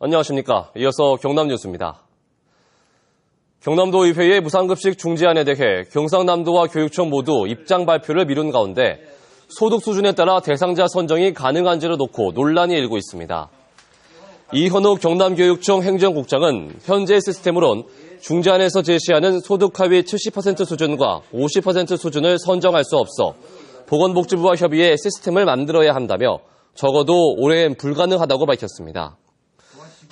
안녕하십니까. 이어서 경남 뉴스입니다. 경남도 의회의 무상급식 중지안에 대해 경상남도와 교육청 모두 입장 발표를 미룬 가운데 소득 수준에 따라 대상자 선정이 가능한지를 놓고 논란이 일고 있습니다. 이현욱 경남교육청 행정국장은 현재 시스템으론 중지안에서 제시하는 소득 하위 70% 수준과 50% 수준을 선정할 수 없어 보건복지부와 협의해 시스템을 만들어야 한다며 적어도 올해엔 불가능하다고 밝혔습니다.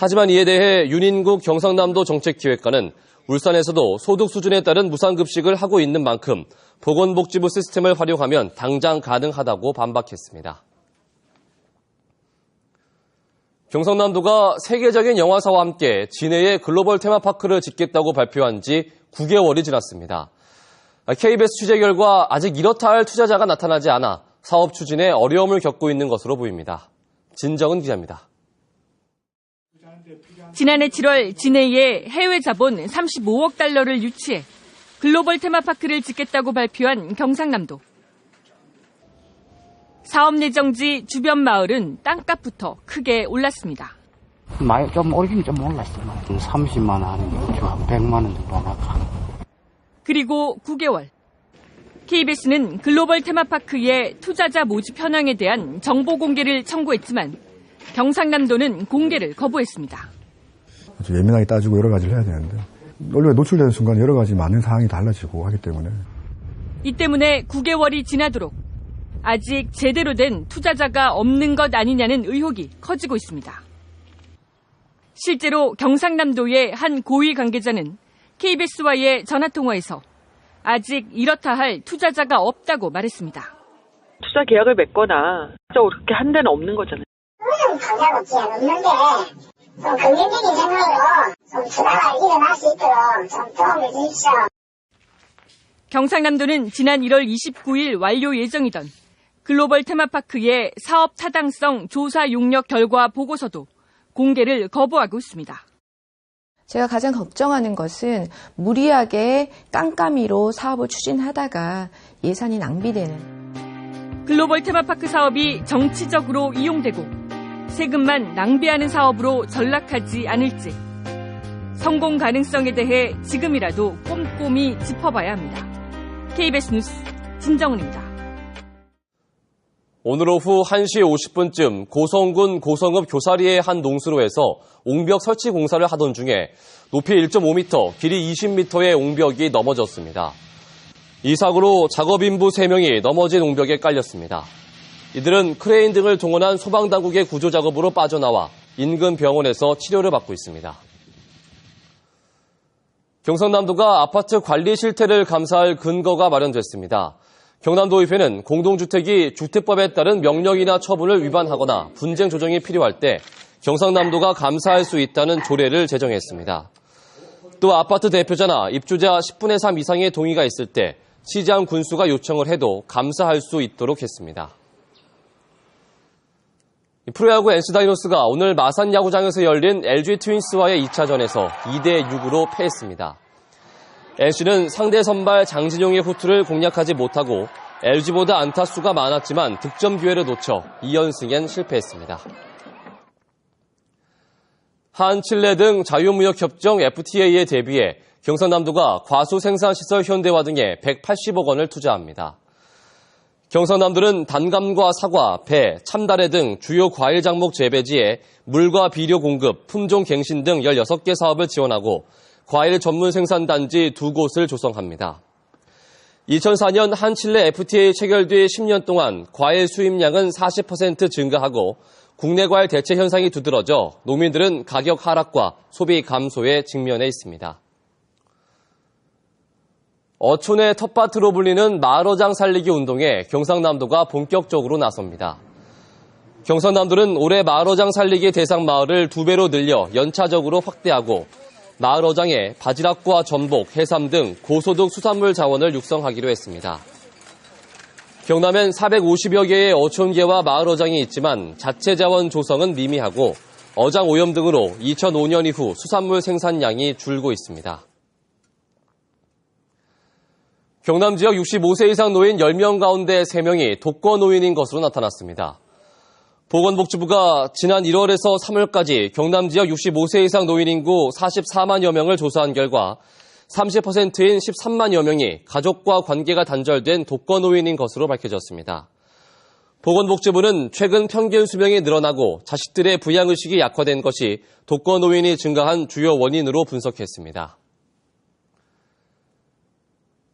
하지만 이에 대해 윤인국 경상남도 정책기획관은 울산에서도 소득 수준에 따른 무상급식을 하고 있는 만큼 보건복지부 시스템을 활용하면 당장 가능하다고 반박했습니다. 경상남도가 세계적인 영화사와 함께 진해에 글로벌 테마파크를 짓겠다고 발표한 지 9개월이 지났습니다. KBS 취재 결과 아직 이렇다 할 투자자가 나타나지 않아 사업 추진에 어려움을 겪고 있는 것으로 보입니다. 진정은 기자입니다. 지난해 7월 진해에 해외 자본 35억 달러를 유치해 글로벌 테마파크를 짓겠다고 발표한 경상남도. 사업 예정지 주변 마을은 땅값부터 크게 올랐습니다. 좀 오르긴 좀 올랐어요. 30만 원 하는 게 100만 원 정도 나가. 그리고 9개월. KBS는 글로벌 테마파크의 투자자 모집 현황에 대한 정보 공개를 청구했지만 경상남도는 공개를 거부했습니다. 예민하게 따지고 여러 가지를 해야 되는데 원래 노출되는 순간 여러 가지 많은 상황이 달라지고 하기 때문에 이 때문에 9개월이 지나도록 아직 제대로 된 투자자가 없는 것 아니냐는 의혹이 커지고 있습니다. 실제로 경상남도의 한 고위 관계자는 KBS와의 전화통화에서 아직 이렇다 할 투자자가 없다고 말했습니다. 투자 계약을 맺거나 그렇게 한 데는 없는 거잖아요. 당장 없지는 없는데 좀 긍정적인 생각으로 좀 투자가 일어날 수 있도록 좀 도움을 주십시오. 경상남도는 지난 1월 29일 완료 예정이던 글로벌 테마파크의 사업 타당성 조사 용역 결과 보고서도 공개를 거부하고 있습니다. 제가 가장 걱정하는 것은 무리하게 깜깜이로 사업을 추진하다가 예산이 낭비되는. 글로벌 테마파크 사업이 정치적으로 이용되고 세금만 낭비하는 사업으로 전락하지 않을지 성공 가능성에 대해 지금이라도 꼼꼼히 짚어봐야 합니다. KBS 뉴스 진정은입니다. 오늘 오후 1시 50분쯤 고성군 고성읍 교사리의 한 농수로에서 옹벽 설치 공사를 하던 중에 높이 1.5m, 길이 20m의 옹벽이 넘어졌습니다. 이 사고로 작업인부 3명이 넘어진 옹벽에 깔렸습니다. 이들은 크레인 등을 동원한 소방당국의 구조작업으로 빠져나와 인근 병원에서 치료를 받고 있습니다. 경상남도가 아파트 관리 실태를 감사할 근거가 마련됐습니다. 경남도의회는 공동주택이 주택법에 따른 명령이나 처분을 위반하거나 분쟁 조정이 필요할 때 경상남도가 감사할 수 있다는 조례를 제정했습니다. 또 아파트 대표자나 입주자 10분의 3 이상의 동의가 있을 때 시장 군수가 요청을 해도 감사할 수 있도록 했습니다. 프로야구 NC 다이노스가 오늘 마산 야구장에서 열린 LG 트윈스와의 2차전에서 2대6으로 패했습니다. NC는 상대 선발 장진용의 후투를 공략하지 못하고 LG보다 안타수가 많았지만 득점 기회를 놓쳐 2연승엔 실패했습니다. 한칠레 등 자유무역협정 FTA에 대비해 경상남도가 과수생산시설 현대화 등에 180억 원을 투자합니다. 경상남도는 단감과 사과, 배, 참다래 등 주요 과일 작목 재배지에 물과 비료 공급, 품종 갱신 등 16개 사업을 지원하고 과일 전문 생산단지 2곳을 조성합니다. 2004년 한칠레 FTA 체결 뒤 10년 동안 과일 수입량은 40% 증가하고 국내 과일 대체 현상이 두드러져 농민들은 가격 하락과 소비 감소에 직면해 있습니다. 어촌의 텃밭으로 불리는 마을어장 살리기 운동에 경상남도가 본격적으로 나섭니다. 경상남도는 올해 마을어장 살리기 대상 마을을 2배로 늘려 연차적으로 확대하고 마을어장에 바지락과 전복, 해삼 등 고소득 수산물 자원을 육성하기로 했습니다. 경남엔 450여 개의 어촌계와 마을어장이 있지만 자체 자원 조성은 미미하고 어장 오염 등으로 2005년 이후 수산물 생산량이 줄고 있습니다. 경남 지역 65세 이상 노인 10명 가운데 3명이 독거 노인인 것으로 나타났습니다. 보건복지부가 지난 1월에서 3월까지 경남 지역 65세 이상 노인 인구 44만여 명을 조사한 결과 30%인 13만여 명이 가족과 관계가 단절된 독거노인인 것으로 밝혀졌습니다. 보건복지부는 최근 평균 수명이 늘어나고 자식들의 부양의식이 약화된 것이 독거노인이 증가한 주요 원인으로 분석했습니다.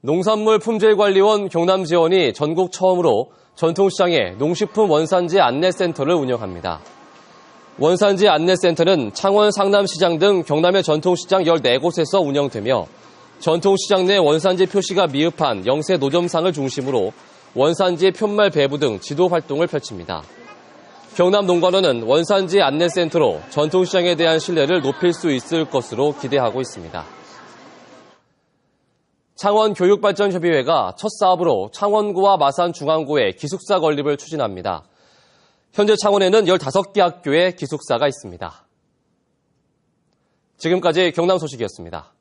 농산물 품질관리원 경남지원이 전국 처음으로 전통시장에 농식품 원산지 안내센터를 운영합니다. 원산지 안내센터는 창원 상남시장 등 경남의 전통시장 14곳에서 운영되며 전통시장 내 원산지 표시가 미흡한 영세 노점상을 중심으로 원산지 편말 배부 등 지도 활동을 펼칩니다. 경남농관원은 원산지 안내센터로 전통시장에 대한 신뢰를 높일 수 있을 것으로 기대하고 있습니다. 창원교육발전협의회가 첫 사업으로 창원구와 마산중앙구에 기숙사 건립을 추진합니다. 현재 창원에는 15개 학교에 기숙사가 있습니다. 지금까지 경남 소식이었습니다.